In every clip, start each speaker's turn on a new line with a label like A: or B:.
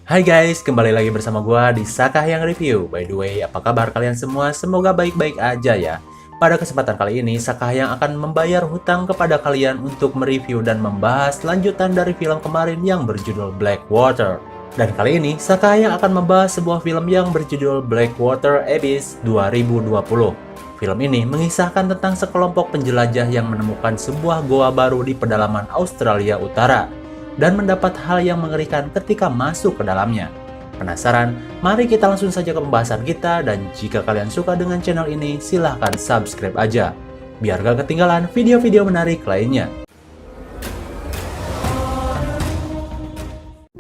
A: Hai guys, kembali lagi bersama gua di Sakahyang Review. By the way, apa kabar kalian semua? Semoga baik-baik aja ya. Pada kesempatan kali ini, Sakahyang akan membayar hutang kepada kalian untuk mereview dan membahas lanjutan dari film kemarin yang berjudul Blackwater. Dan kali ini, Sakahyang akan membahas sebuah film yang berjudul Blackwater Abyss 2020. Film ini mengisahkan tentang sekelompok penjelajah yang menemukan sebuah goa baru di pedalaman Australia Utara dan mendapat hal yang mengerikan ketika masuk ke dalamnya. Penasaran? Mari kita langsung saja ke pembahasan kita, dan jika kalian suka dengan channel ini, silahkan subscribe aja, biar gak ketinggalan video-video menarik lainnya.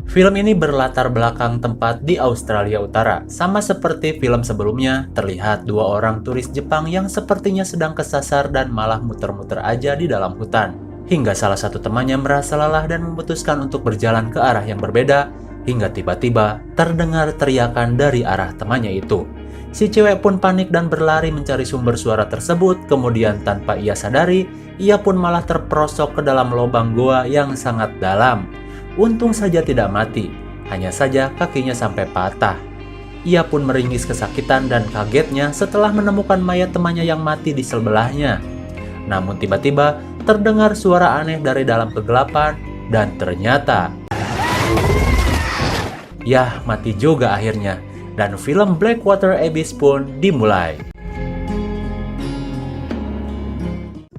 A: Film ini berlatar belakang tempat di Australia Utara. Sama seperti film sebelumnya, terlihat dua orang turis Jepang yang sepertinya sedang kesasar dan malah muter-muter aja di dalam hutan. Hingga salah satu temannya merasa lelah dan memutuskan untuk berjalan ke arah yang berbeda, hingga tiba-tiba terdengar teriakan dari arah temannya itu. Si cewek pun panik dan berlari mencari sumber suara tersebut, kemudian tanpa ia sadari, ia pun malah terperosok ke dalam lubang goa yang sangat dalam. Untung saja tidak mati, hanya saja kakinya sampai patah. Ia pun meringis kesakitan dan kagetnya setelah menemukan mayat temannya yang mati di sebelahnya. Namun tiba-tiba terdengar suara aneh dari dalam kegelapan, dan ternyata yah, mati juga akhirnya. Dan film Blackwater Abyss pun dimulai.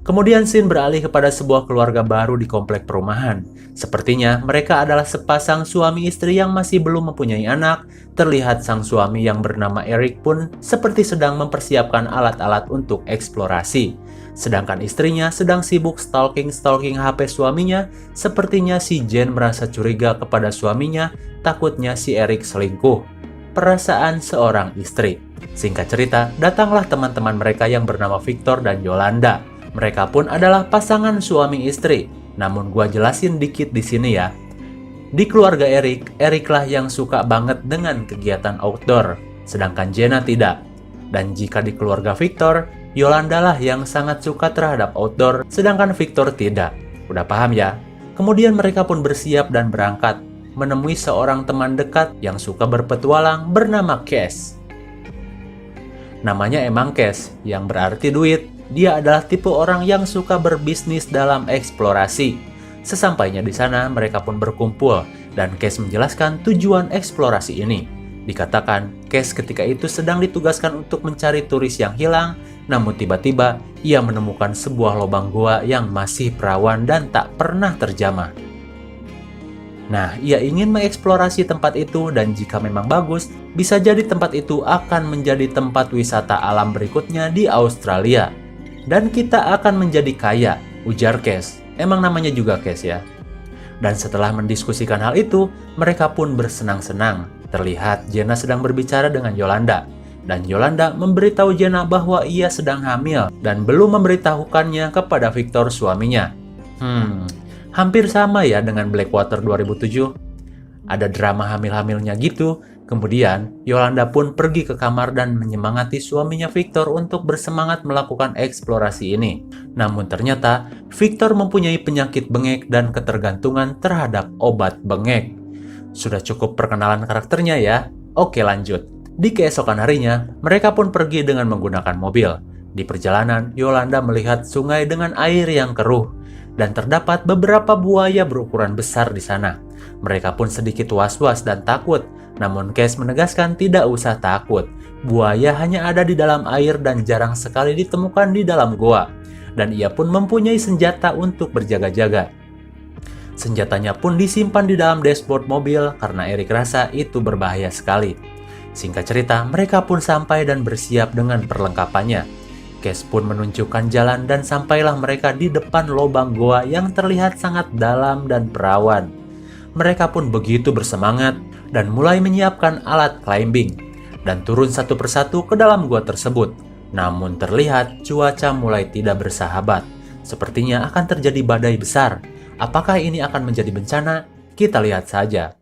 A: Kemudian scene beralih kepada sebuah keluarga baru di komplek perumahan. Sepertinya mereka adalah sepasang suami istri yang masih belum mempunyai anak. Terlihat sang suami yang bernama Eric pun seperti sedang mempersiapkan alat-alat untuk eksplorasi. Sedangkan istrinya sedang sibuk stalking HP suaminya. Sepertinya si Jen merasa curiga kepada suaminya, takutnya si Eric selingkuh. Perasaan seorang istri. Singkat cerita, datanglah teman-teman mereka yang bernama Victor dan Yolanda. Mereka pun adalah pasangan suami istri. Namun gua jelasin dikit di sini ya. Di keluarga Eric lah yang suka banget dengan kegiatan outdoor, sedangkan Jenna tidak. Dan jika di keluarga Victor, Yolanda lah yang sangat suka terhadap outdoor, sedangkan Victor tidak. Udah paham ya? Kemudian mereka pun bersiap dan berangkat, menemui seorang teman dekat yang suka berpetualang bernama Cass. Namanya emang Cass, yang berarti duit. Dia adalah tipe orang yang suka berbisnis dalam eksplorasi. Sesampainya di sana, mereka pun berkumpul, dan Cass menjelaskan tujuan eksplorasi ini. Dikatakan, Cass ketika itu sedang ditugaskan untuk mencari turis yang hilang, namun tiba-tiba ia menemukan sebuah lubang gua yang masih perawan dan tak pernah terjamah. Nah, ia ingin mengeksplorasi tempat itu, dan jika memang bagus, bisa jadi tempat itu akan menjadi tempat wisata alam berikutnya di Australia. Dan kita akan menjadi kaya, ujar Cass. Emang namanya juga Cass ya. Dan setelah mendiskusikan hal itu, mereka pun bersenang-senang. Terlihat Jenna sedang berbicara dengan Yolanda. Dan Yolanda memberitahu Jenna bahwa ia sedang hamil dan belum memberitahukannya kepada Victor suaminya. Hampir sama ya dengan Blackwater 2007. Ada drama hamil-hamilnya gitu. Kemudian, Yolanda pun pergi ke kamar dan menyemangati suaminya Victor untuk bersemangat melakukan eksplorasi ini. Namun ternyata, Victor mempunyai penyakit bengek dan ketergantungan terhadap obat bengek. Sudah cukup perkenalan karakternya ya? Oke, lanjut. Di keesokan harinya, mereka pun pergi dengan menggunakan mobil. Di perjalanan, Yolanda melihat sungai dengan air yang keruh, dan terdapat beberapa buaya berukuran besar di sana. Mereka pun sedikit was-was dan takut. Namun Cass menegaskan tidak usah takut. Buaya hanya ada di dalam air dan jarang sekali ditemukan di dalam goa. Dan ia pun mempunyai senjata untuk berjaga-jaga. Senjatanya pun disimpan di dalam dashboard mobil karena Eric rasa itu berbahaya sekali. Singkat cerita, mereka pun sampai dan bersiap dengan perlengkapannya. Cass pun menunjukkan jalan dan sampailah mereka di depan lubang goa yang terlihat sangat dalam dan perawan. Mereka pun begitu bersemangat dan mulai menyiapkan alat climbing dan turun satu persatu ke dalam gua tersebut. Namun terlihat cuaca mulai tidak bersahabat. Sepertinya akan terjadi badai besar. Apakah ini akan menjadi bencana? Kita lihat saja.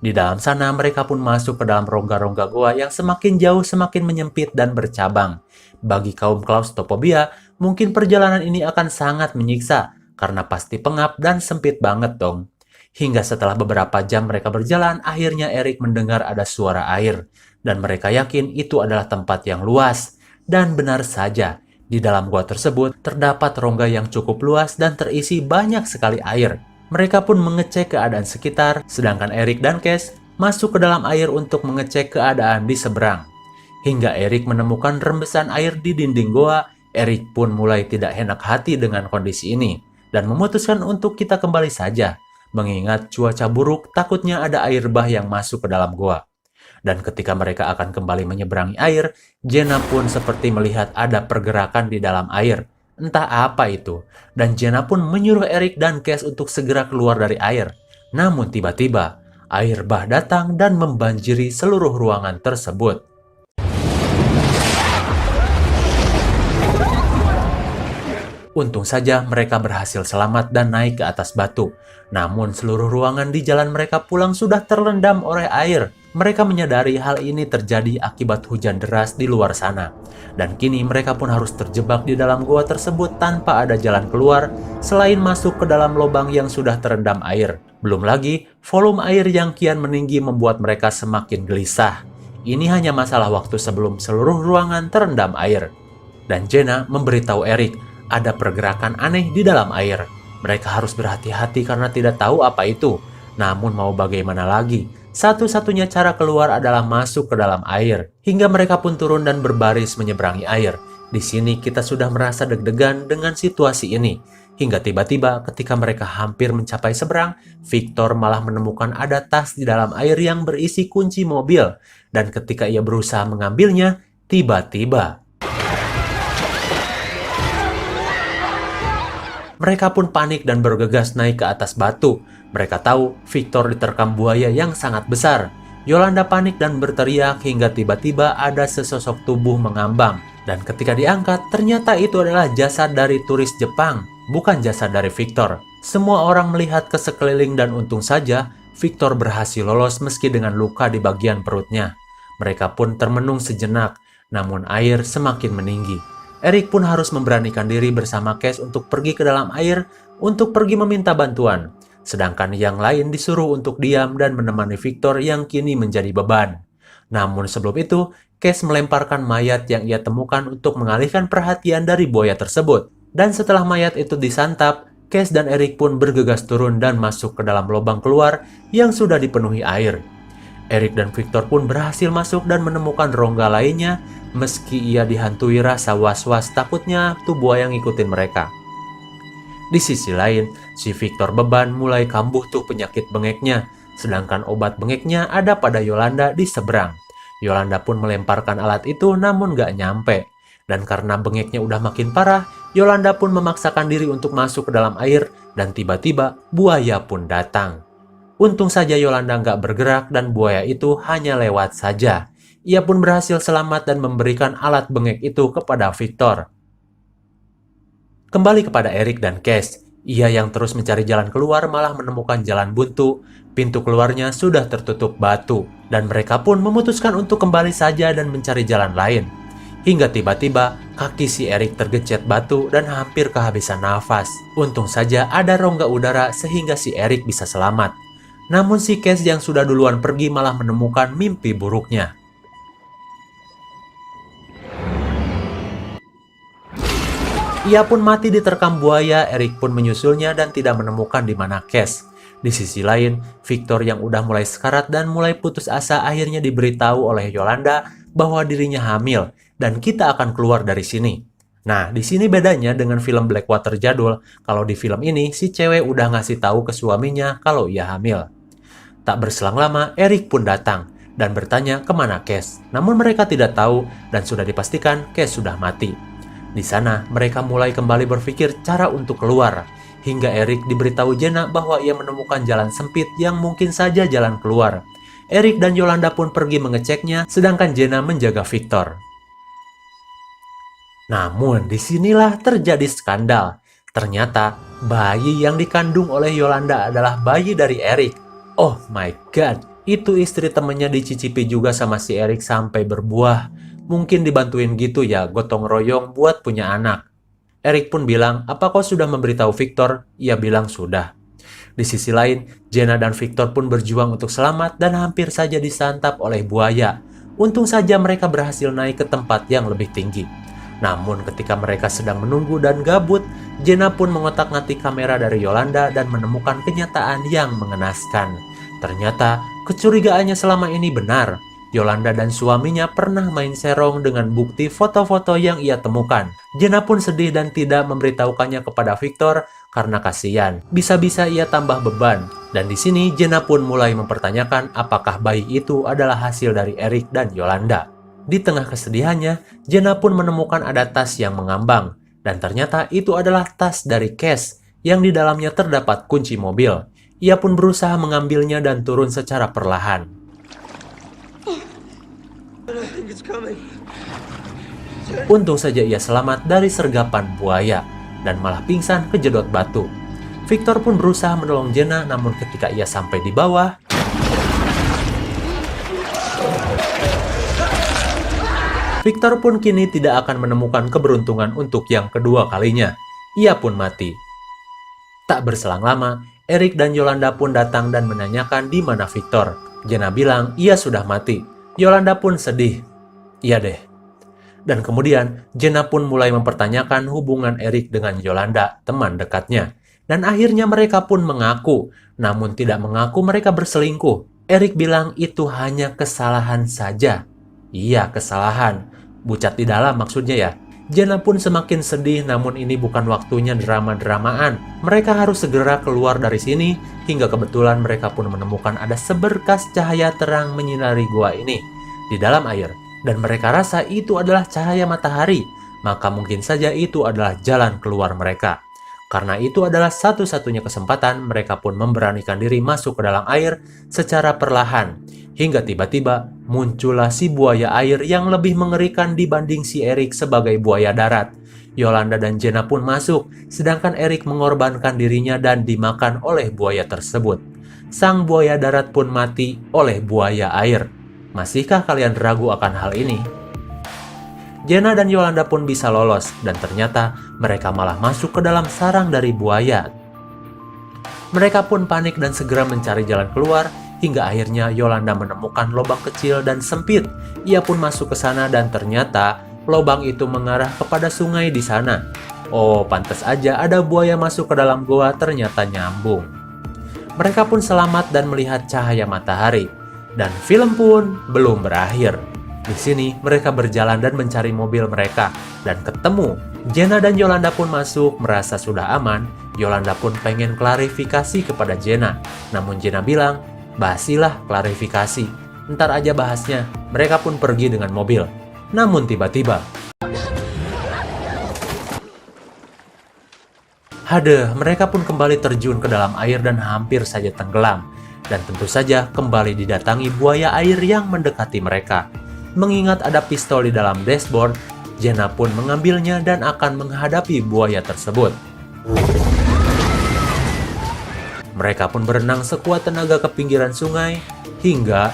A: Di dalam sana mereka pun masuk ke dalam rongga-rongga goa yang semakin jauh semakin menyempit dan bercabang. Bagi kaum klaustrofobia, mungkin perjalanan ini akan sangat menyiksa karena pasti pengap dan sempit banget dong. Hingga setelah beberapa jam mereka berjalan, akhirnya Erik mendengar ada suara air. Dan mereka yakin itu adalah tempat yang luas. Dan benar saja, di dalam gua tersebut terdapat rongga yang cukup luas dan terisi banyak sekali air. Mereka pun mengecek keadaan sekitar, sedangkan Erik dan Case masuk ke dalam air untuk mengecek keadaan di seberang. Hingga Erik menemukan rembesan air di dinding goa, Erik pun mulai tidak enak hati dengan kondisi ini dan memutuskan untuk kita kembali saja. Mengingat cuaca buruk, takutnya ada air bah yang masuk ke dalam goa. Dan ketika mereka akan kembali menyeberangi air, Jenna pun seperti melihat ada pergerakan di dalam air. Entah apa itu. Dan Jenna pun menyuruh Erik dan Case untuk segera keluar dari air. Namun tiba-tiba, air bah datang dan membanjiri seluruh ruangan tersebut. Untung saja mereka berhasil selamat dan naik ke atas batu. Namun seluruh ruangan di jalan mereka pulang sudah terendam oleh air. Mereka menyadari hal ini terjadi akibat hujan deras di luar sana. Dan kini mereka pun harus terjebak di dalam gua tersebut tanpa ada jalan keluar selain masuk ke dalam lubang yang sudah terendam air. Belum lagi, volume air yang kian meninggi membuat mereka semakin gelisah. Ini hanya masalah waktu sebelum seluruh ruangan terendam air. Dan Jenna memberitahu Erik ada pergerakan aneh di dalam air. Mereka harus berhati-hati karena tidak tahu apa itu. Namun mau bagaimana lagi? Satu-satunya cara keluar adalah masuk ke dalam air. Hingga mereka pun turun dan berbaris menyeberangi air. Di sini kita sudah merasa deg-degan dengan situasi ini. Hingga tiba-tiba ketika mereka hampir mencapai seberang, Victor malah menemukan ada tas di dalam air yang berisi kunci mobil. Dan ketika ia berusaha mengambilnya, tiba-tiba mereka pun panik dan bergegas naik ke atas batu. Mereka tahu Victor diterkam buaya yang sangat besar. Yolanda panik dan berteriak hingga tiba-tiba ada sesosok tubuh mengambang. Dan ketika diangkat, ternyata itu adalah jasad dari turis Jepang, bukan jasad dari Victor. Semua orang melihat ke sekeliling dan untung saja Victor berhasil lolos meski dengan luka di bagian perutnya. Mereka pun termenung sejenak, namun air semakin meninggi. Erik pun harus memberanikan diri bersama Case untuk pergi ke dalam air untuk pergi meminta bantuan. Sedangkan yang lain disuruh untuk diam dan menemani Victor yang kini menjadi beban. Namun sebelum itu, Case melemparkan mayat yang ia temukan untuk mengalihkan perhatian dari buaya tersebut. Dan setelah mayat itu disantap, Case dan Erik pun bergegas turun dan masuk ke dalam lubang keluar yang sudah dipenuhi air. Erik dan Victor pun berhasil masuk dan menemukan rongga lainnya meski ia dihantui rasa was-was takutnya tuh buaya yang ngikutin mereka. Di sisi lain, si Victor beban mulai kambuh tuh penyakit bengeknya, sedangkan obat bengeknya ada pada Yolanda di seberang. Yolanda pun melemparkan alat itu namun gak nyampe. Dan karena bengeknya udah makin parah, Yolanda pun memaksakan diri untuk masuk ke dalam air dan tiba-tiba buaya pun datang. Untung saja Yolanda nggak bergerak dan buaya itu hanya lewat saja. Ia pun berhasil selamat dan memberikan alat bengek itu kepada Victor. Kembali kepada Erik dan Case. Ia yang terus mencari jalan keluar malah menemukan jalan buntu. Pintu keluarnya sudah tertutup batu. Dan mereka pun memutuskan untuk kembali saja dan mencari jalan lain. Hingga tiba-tiba kaki si Erik tergecet batu dan hampir kehabisan nafas. Untung saja ada rongga udara sehingga si Erik bisa selamat. Namun si Case yang sudah duluan pergi malah menemukan mimpi buruknya. Ia pun mati diterkam buaya. Erik pun menyusulnya dan tidak menemukan di mana Case. Di sisi lain, Victor yang udah mulai sekarat dan mulai putus asa akhirnya diberitahu oleh Yolanda bahwa dirinya hamil dan kita akan keluar dari sini. Nah, di sini bedanya dengan film Blackwater jadul. Kalau di film ini si cewek udah ngasih tahu ke suaminya kalau ia hamil. Tak berselang lama, Erik pun datang dan bertanya kemana Case. Namun mereka tidak tahu dan sudah dipastikan Case sudah mati. Di sana, mereka mulai kembali berpikir cara untuk keluar. Hingga Erik diberitahu Jenna bahwa ia menemukan jalan sempit yang mungkin saja jalan keluar. Erik dan Yolanda pun pergi mengeceknya, sedangkan Jenna menjaga Victor. Namun, disinilah terjadi skandal. Ternyata, bayi yang dikandung oleh Yolanda adalah bayi dari Erik. Oh my god, itu istri temennya dicicipi juga sama si Erik sampai berbuah. Mungkin dibantuin gitu ya, gotong royong buat punya anak. Erik pun bilang, apa kau sudah memberitahu Victor? Ia bilang sudah. Di sisi lain, Jenna dan Victor pun berjuang untuk selamat dan hampir saja disantap oleh buaya. Untung saja mereka berhasil naik ke tempat yang lebih tinggi. Namun ketika mereka sedang menunggu dan gabut, Jenna pun mengotak-ngatik kamera dari Yolanda dan menemukan kenyataan yang mengenaskan. Ternyata kecurigaannya selama ini benar. Yolanda dan suaminya pernah main serong dengan bukti foto-foto yang ia temukan. Jenna pun sedih dan tidak memberitahukannya kepada Victor karena kasihan. Bisa-bisa ia tambah beban. Dan di sini Jenna pun mulai mempertanyakan apakah bayi itu adalah hasil dari Eric dan Yolanda. Di tengah kesedihannya, Jenna pun menemukan ada tas yang mengambang. Dan ternyata itu adalah tas dari Cash yang di dalamnya terdapat kunci mobil. Ia pun berusaha mengambilnya dan turun secara perlahan. Untung saja ia selamat dari sergapan buaya dan malah pingsan kejedot batu. Victor pun berusaha menolong Jenna, namun ketika ia sampai di bawah, Victor pun kini tidak akan menemukan keberuntungan untuk yang kedua kalinya. Ia pun mati. Tak berselang lama, Eric dan Yolanda pun datang dan menanyakan di mana Victor. Jenna bilang ia sudah mati. Yolanda pun sedih. Iya deh. Dan kemudian Jenna pun mulai mempertanyakan hubungan Eric dengan Yolanda, teman dekatnya. Dan akhirnya mereka pun mengaku, namun tidak mengaku mereka berselingkuh. Eric bilang itu hanya kesalahan saja. Iya, kesalahan. Bucat di dalam maksudnya ya. Jenna pun semakin sedih, namun ini bukan waktunya drama-dramaan. Mereka harus segera keluar dari sini, hingga kebetulan mereka pun menemukan ada seberkas cahaya terang menyinari gua ini di dalam air. Dan mereka rasa itu adalah cahaya matahari, maka mungkin saja itu adalah jalan keluar mereka. Karena itu adalah satu-satunya kesempatan, mereka pun memberanikan diri masuk ke dalam air secara perlahan. Hingga tiba-tiba muncullah si buaya air yang lebih mengerikan dibanding si Eric sebagai buaya darat. Yolanda dan Jenna pun masuk, sedangkan Eric mengorbankan dirinya dan dimakan oleh buaya tersebut. Sang buaya darat pun mati oleh buaya air. Masihkah kalian ragu akan hal ini? Jenna dan Yolanda pun bisa lolos, dan ternyata mereka malah masuk ke dalam sarang dari buaya. Mereka pun panik dan segera mencari jalan keluar, hingga akhirnya Yolanda menemukan lubang kecil dan sempit. Ia pun masuk ke sana dan ternyata lubang itu mengarah kepada sungai di sana. Oh, pantas aja ada buaya masuk ke dalam gua, ternyata nyambung. Mereka pun selamat dan melihat cahaya matahari. Dan film pun belum berakhir. Di sini mereka berjalan dan mencari mobil mereka dan ketemu. Jenna dan Yolanda pun masuk, merasa sudah aman. Yolanda pun pengen klarifikasi kepada Jenna. Namun Jenna bilang, basilah klarifikasi. Ntar aja bahasnya. Mereka pun pergi dengan mobil. Namun tiba-tiba, mereka pun kembali terjun ke dalam air dan hampir saja tenggelam. Dan tentu saja kembali didatangi buaya air yang mendekati mereka. Mengingat ada pistol di dalam dashboard, Jenna pun mengambilnya dan akan menghadapi buaya tersebut. Mereka pun berenang sekuat tenaga ke pinggiran sungai, hingga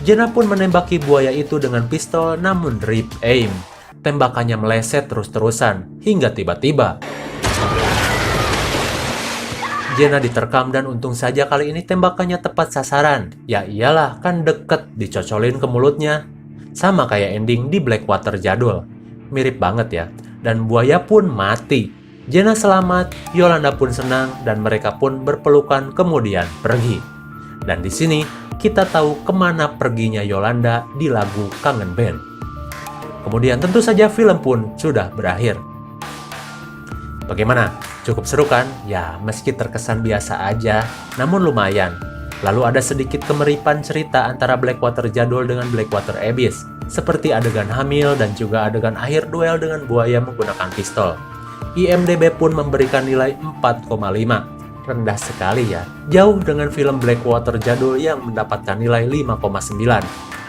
A: Jenna pun menembaki buaya itu dengan pistol, namun rip aim. Tembakannya meleset terus-terusan, hingga tiba-tiba Jenna diterkam dan untung saja kali ini tembakannya tepat sasaran. Ya iyalah, kan deket, dicocolin ke mulutnya. Sama kayak ending di Blackwater jadul. Mirip banget ya. Dan buaya pun mati. Jenna selamat, Yolanda pun senang, dan mereka pun berpelukan kemudian pergi. Dan di sini kita tahu kemana perginya Yolanda di lagu Kangen Band. Kemudian tentu saja film pun sudah berakhir. Bagaimana? Cukup seru kan? Ya, meski terkesan biasa aja, namun lumayan. Lalu ada sedikit kemiripan cerita antara Blackwater jadul dengan Blackwater Abyss, seperti adegan hamil dan juga adegan akhir duel dengan buaya menggunakan pistol. IMDb pun memberikan nilai 4,5. Rendah sekali ya, jauh dengan film Blackwater jadul yang mendapatkan nilai 5,9.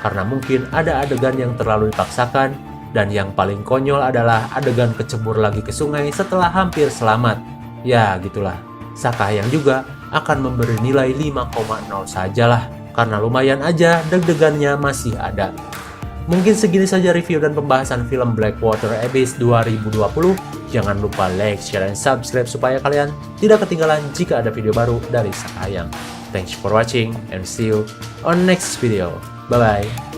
A: Karena mungkin ada adegan yang terlalu dipaksakan. Dan yang paling konyol adalah adegan kecebur lagi ke sungai setelah hampir selamat. Ya gitulah, Sakahayang juga akan memberi nilai 5,0 sajalah. Karena lumayan aja deg-degannya masih ada. Mungkin segini saja review dan pembahasan film Blackwater Abyss 2020. Jangan lupa like, share, dan subscribe supaya kalian tidak ketinggalan jika ada video baru dari Sakayang. Thanks for watching and see you on next video. Bye-bye.